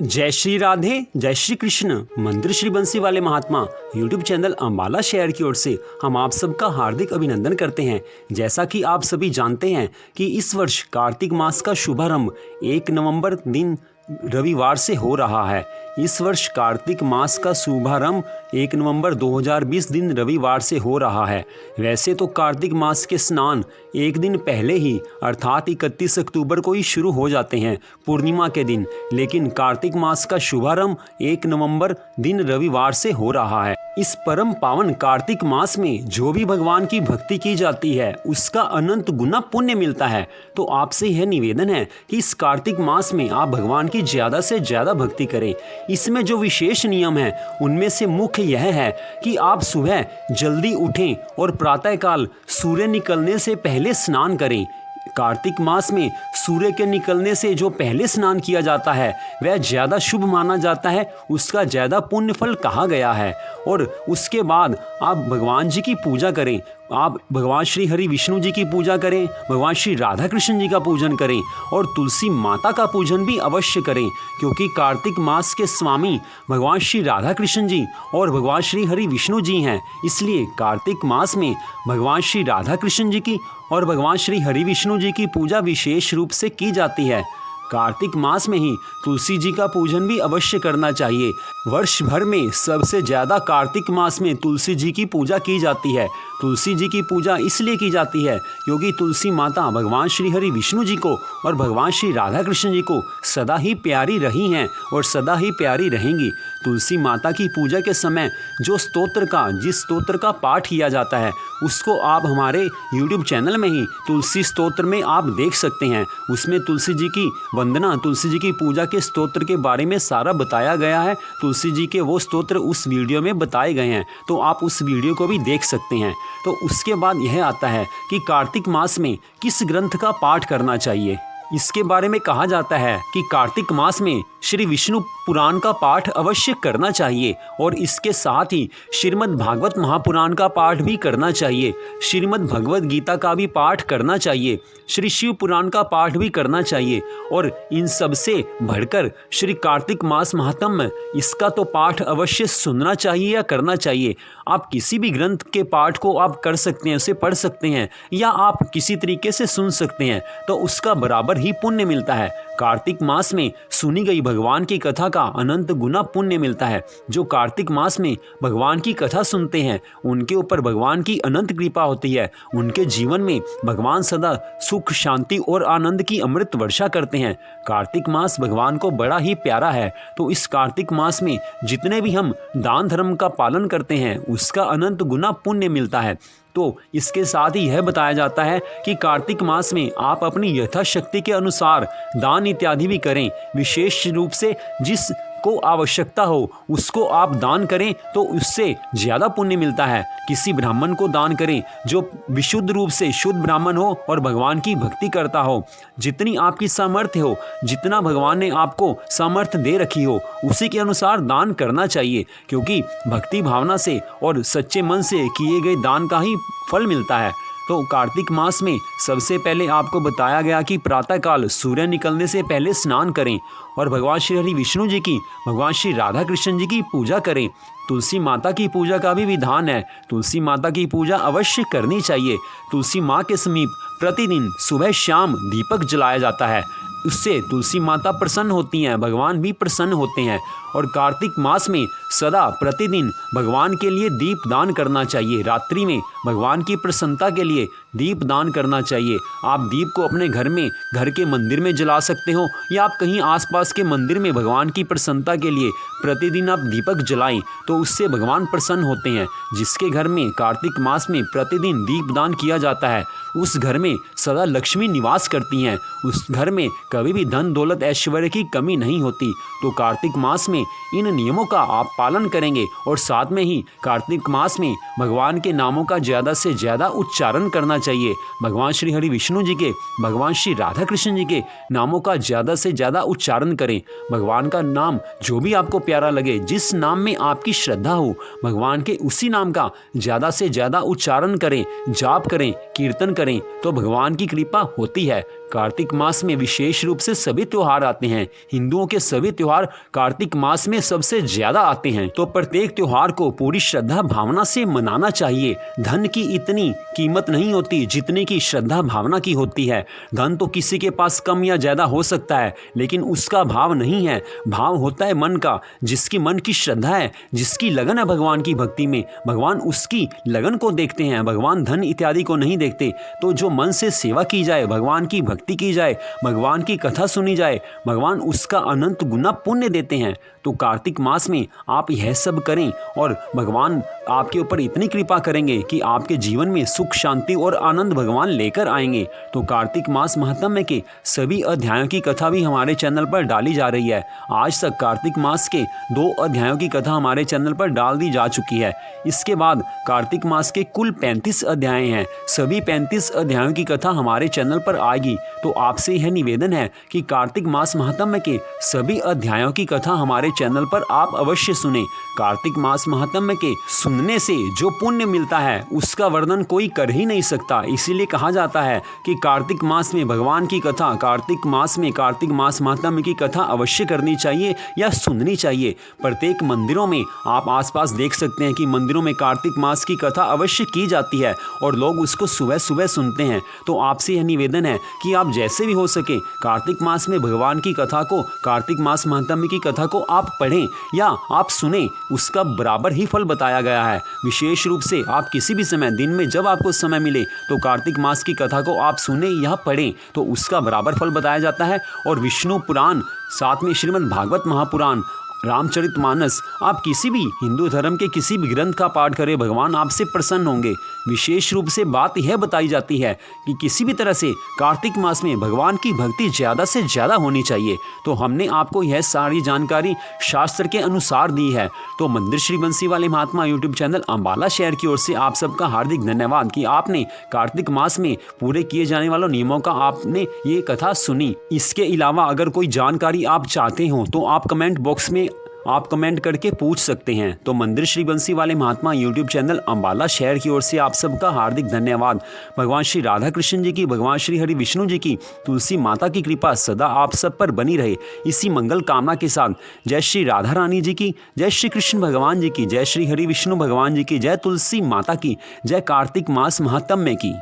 जय श्री राधे, जय श्री कृष्ण। मंदिर श्री बंसी वाले महात्मा यूट्यूब चैनल अम्बाला शहर की ओर से हम आप सबका हार्दिक अभिनंदन करते हैं। जैसा कि आप सभी जानते हैं कि इस वर्ष कार्तिक मास का शुभारंभ 1 नवंबर दिन रविवार से हो रहा है। इस वर्ष कार्तिक मास का शुभारंभ 1 नवंबर 2020 दिन रविवार से हो रहा है। वैसे तो कार्तिक मास के स्नान एक दिन पहले ही अर्थात 31 अक्टूबर को ही शुरू हो जाते हैं, पूर्णिमा के दिन, लेकिन कार्तिक मास का शुभारंभ 1 नवंबर दिन रविवार से हो रहा है। इस परम पावन कार्तिक मास में जो भी भगवान की भक्ति की जाती है उसका अनंत गुना पुण्य मिलता है। तो आपसे यह निवेदन है कि इस कार्तिक मास में आप भगवान की ज़्यादा से ज़्यादा भक्ति करें। इसमें जो विशेष नियम है उनमें से मुख्य यह है कि आप सुबह जल्दी उठें और प्रातःकाल सूर्य निकलने से पहले स्नान करें। कार्तिक मास में सूर्य के निकलने से जो पहले स्नान किया जाता है वह ज़्यादा शुभ माना जाता है, उसका ज़्यादा पुण्य फल कहा गया है। और उसके बाद आप भगवान जी की पूजा करें। आप भगवान श्री हरि विष्णु जी की पूजा करें, भगवान श्री राधा कृष्ण जी का पूजन करें और तुलसी माता का पूजन भी अवश्य करें, क्योंकि कार्तिक मास के स्वामी भगवान श्री राधा कृष्ण जी और भगवान श्री हरि विष्णु जी हैं। इसलिए कार्तिक मास में भगवान श्री राधा कृष्ण जी की और भगवान श्री हरि विष्णु जी की पूजा विशेष रूप से की जाती है। कार्तिक मास में ही तुलसी जी का पूजन भी अवश्य करना चाहिए। वर्ष भर में सबसे ज़्यादा कार्तिक मास में तुलसी जी की पूजा की जाती है। तुलसी जी की पूजा इसलिए की जाती है क्योंकि तुलसी माता भगवान श्री हरि विष्णु जी को और भगवान श्री राधा कृष्ण जी को सदा ही प्यारी रही हैं और सदा ही प्यारी रहेंगी। तुलसी माता की पूजा के समय जिस स्तोत्र का पाठ किया जाता है उसको आप हमारे YouTube चैनल में ही तुलसी स्तोत्र में आप देख सकते हैं। उसमें तुलसी जी की वंदना, तुलसी जी की पूजा के स्तोत्र के बारे में सारा बताया गया है। तुलसी जी के वो स्तोत्र उस वीडियो में बताए गए हैं, तो आप उस वीडियो को भी देख सकते हैं। तो उसके बाद यह आता है कि कार्तिक मास में किस ग्रंथ का पाठ करना चाहिए। इसके बारे में कहा जाता है कि कार्तिक मास में श्री विष्णु पुराण का पाठ अवश्य करना चाहिए और इसके साथ ही श्रीमद् भागवत महापुराण का पाठ भी करना चाहिए, श्रीमद् भगवत गीता का भी पाठ करना चाहिए, श्री शिव पुराण का पाठ भी करना चाहिए और इन सब से बढ़कर श्री कार्तिक मास महात्म्य इसका तो पाठ अवश्य सुनना चाहिए या करना चाहिए। आप किसी भी ग्रंथ के पाठ को आप कर सकते हैं, उसे पढ़ सकते हैं या आप किसी तरीके से सुन सकते हैं, तो उसका बराबर ही पुण्य मिलता है। कार्तिक मास में सुनी गई भगवान की कथा का अनंत गुना पुण्य मिलता है। जो कार्तिक मास में भगवान की कथा सुनते हैं उनके ऊपर भगवान की अनंत कृपा होती है। उनके जीवन में भगवान सदा सुख, शांति और आनंद की अमृत वर्षा करते हैं। कार्तिक मास भगवान को बड़ा ही प्यारा है। तो इस कार्तिक मास में जितने भी हम दान धर्म का पालन करते हैं उसका अनंत गुना पुण्य मिलता है। तो इसके साथ ही यह बताया जाता है कि कार्तिक मास में आप अपनी यथाशक्ति के अनुसार दान इत्यादि भी करें। विशेष रूप से जिसको आवश्यकता हो उसको आप दान करें तो उससे ज़्यादा पुण्य मिलता है। किसी ब्राह्मण को दान करें जो विशुद्ध रूप से शुद्ध ब्राह्मण हो और भगवान की भक्ति करता हो। जितनी आपकी सामर्थ्य हो, जितना भगवान ने आपको सामर्थ्य दे रखी हो उसी के अनुसार दान करना चाहिए, क्योंकि भक्ति भावना से और सच्चे मन से किए गए दान का ही फल मिलता है। तो कार्तिक मास में सबसे पहले आपको बताया गया कि प्रातःकाल सूर्य निकलने से पहले स्नान करें और भगवान श्री हरि विष्णु जी की, भगवान श्री राधा कृष्ण जी की पूजा करें। तुलसी माता की पूजा का भी विधान है, तुलसी माता की पूजा अवश्य करनी चाहिए। तुलसी माँ के समीप प्रतिदिन सुबह शाम दीपक जलाया जाता है, उससे तुलसी माता प्रसन्न होती हैं, भगवान भी प्रसन्न होते हैं। और कार्तिक मास में सदा प्रतिदिन भगवान के लिए दीप दान करना चाहिए। रात्रि में भगवान की प्रसन्नता के लिए दीप दान करना चाहिए। आप दीप को अपने घर में, घर के मंदिर में जला सकते हो या आप कहीं आसपास के मंदिर में भगवान की प्रसन्नता के लिए प्रतिदिन आप दीपक जलाएं, तो उससे भगवान प्रसन्न होते हैं। जिसके घर में कार्तिक मास में प्रतिदिन दीप दान किया जाता है उस घर में सदा लक्ष्मी निवास करती हैं, उस घर में कभी भी धन दौलत ऐश्वर्य की कमी नहीं होती। तो कार्तिक मास में इन नियमों का आप पालन करेंगे और साथ में ही कार्तिक मास में भगवान के नामों का ज़्यादा से ज़्यादा उच्चारण करना चाहिए। भगवान श्री हरि विष्णु जी के, भगवान श्री राधा कृष्ण जी के नामों का ज़्यादा से ज़्यादा उच्चारण करें। भगवान का नाम जो भी आपको प्यारा लगे, जिस नाम में आपकी श्रद्धा हो, भगवान के उसी नाम का ज़्यादा से ज़्यादा उच्चारण करें, जाप करें, कीर्तन करें, तो भगवान की कृपा होती है। कार्तिक मास में विशेष रूप से सभी त्योहार आते हैं। हिंदुओं के सभी त्योहार कार्तिक मास में सबसे ज्यादा आते हैं, तो प्रत्येक त्योहार को पूरी श्रद्धा भावना से मनाना चाहिए। धन की इतनी कीमत नहीं होती जितनी की श्रद्धा भावना की होती है। धन तो किसी के पास कम या ज्यादा हो सकता है, लेकिन उसका भाव नहीं है। भाव होता है मन का। जिसकी मन की श्रद्धा है, जिसकी लगन है भगवान की भक्ति में, भगवान उसकी लगन को देखते हैं। भगवान धन इत्यादि को नहीं देखते। तो जो मन से सेवा की जाए, भगवान की भक्ति की जाए, भगवान की कथा सुनी जाए, भगवान उसका अनंत गुना पुण्य देते हैं। तो कार्तिक मास में आप यह सब करें और भगवान आपके ऊपर इतनी कृपा करेंगे कि आपके जीवन में सुख, शांति और आनंद भगवान लेकर आएंगे। तो कार्तिक मास महात्म्य के सभी अध्यायों की कथा भी हमारे चैनल पर डाली जा रही है। आज तक कार्तिक मास के 2 अध्यायों की कथा हमारे चैनल पर डाल दी जा चुकी है। इसके बाद कार्तिक मास के कुल 35 अध्याय हैं। सभी 35 अध्यायों की कथा हमारे चैनल पर आएगी। तो आपसे यह निवेदन है कि कार्तिक मास महात्म्य के सभी अध्यायों की कथा हमारे चैनल पर आप अवश्य सुने। कार्तिक मास महात्म्य के सुनने से जो पुण्य मिलता है उसका वर्णन कोई कर ही नहीं सकता। इसीलिए कहा जाता है कि कार्तिक मास में भगवान की कथा, कार्तिक मास में कार्तिक मास महात्म्य की कथा अवश्य करनी चाहिए या सुननी चाहिए। प्रत्येक मंदिरों में आप आसपास देख सकते हैं कि मंदिरों में कार्तिक मास की कथा अवश्य की जाती है और लोग उसको सुबह सुबह सुनते हैं। तो आपसे यह निवेदन है कि आप जैसे भी हो सके कार्तिक मास में भगवान की कथा को, कार्तिक मास महात्म्य की कथा को आप पढ़ें या आप सुने, उसका बराबर ही फल बताया गया है। विशेष रूप से आप किसी भी समय, दिन में जब आपको समय मिले, तो कार्तिक मास की कथा को आप सुने या पढ़ें, तो उसका बराबर फल बताया जाता है। और विष्णु पुराण, साथ में श्रीमद् भागवत महापुराण, रामचरितमानस, आप किसी भी हिंदू धर्म के किसी भी ग्रंथ का पाठ करें, भगवान आपसे प्रसन्न होंगे। विशेष रूप से बात यह बताई जाती है कि किसी भी तरह से कार्तिक मास में भगवान की भक्ति ज़्यादा से ज़्यादा होनी चाहिए। तो हमने आपको यह सारी जानकारी शास्त्र के अनुसार दी है। तो मंदिर श्री बंसी वाले महात्मा यूट्यूब चैनल अम्बाला शहर की ओर से आप सबका हार्दिक धन्यवाद कि आपने कार्तिक मास में पूरे किए जाने वाले नियमों का आपने ये कथा सुनी। इसके अलावा अगर कोई जानकारी आप चाहते हो तो आप कमेंट बॉक्स में आप कमेंट करके पूछ सकते हैं। तो मंदिर श्री बंसी वाले महात्मा यूट्यूब चैनल अम्बाला शहर की ओर से आप सबका हार्दिक धन्यवाद। भगवान श्री राधा कृष्ण जी की, भगवान श्री हरि विष्णु जी की, तुलसी माता की कृपा सदा आप सब पर बनी रहे। इसी मंगल कामना के साथ जय श्री राधा रानी जी की, जय श्री कृष्ण भगवान जी की, जय श्री हरि विष्णु भगवान जी की, जय तुलसी माता की, जय कार्तिक मास महात्म्य की।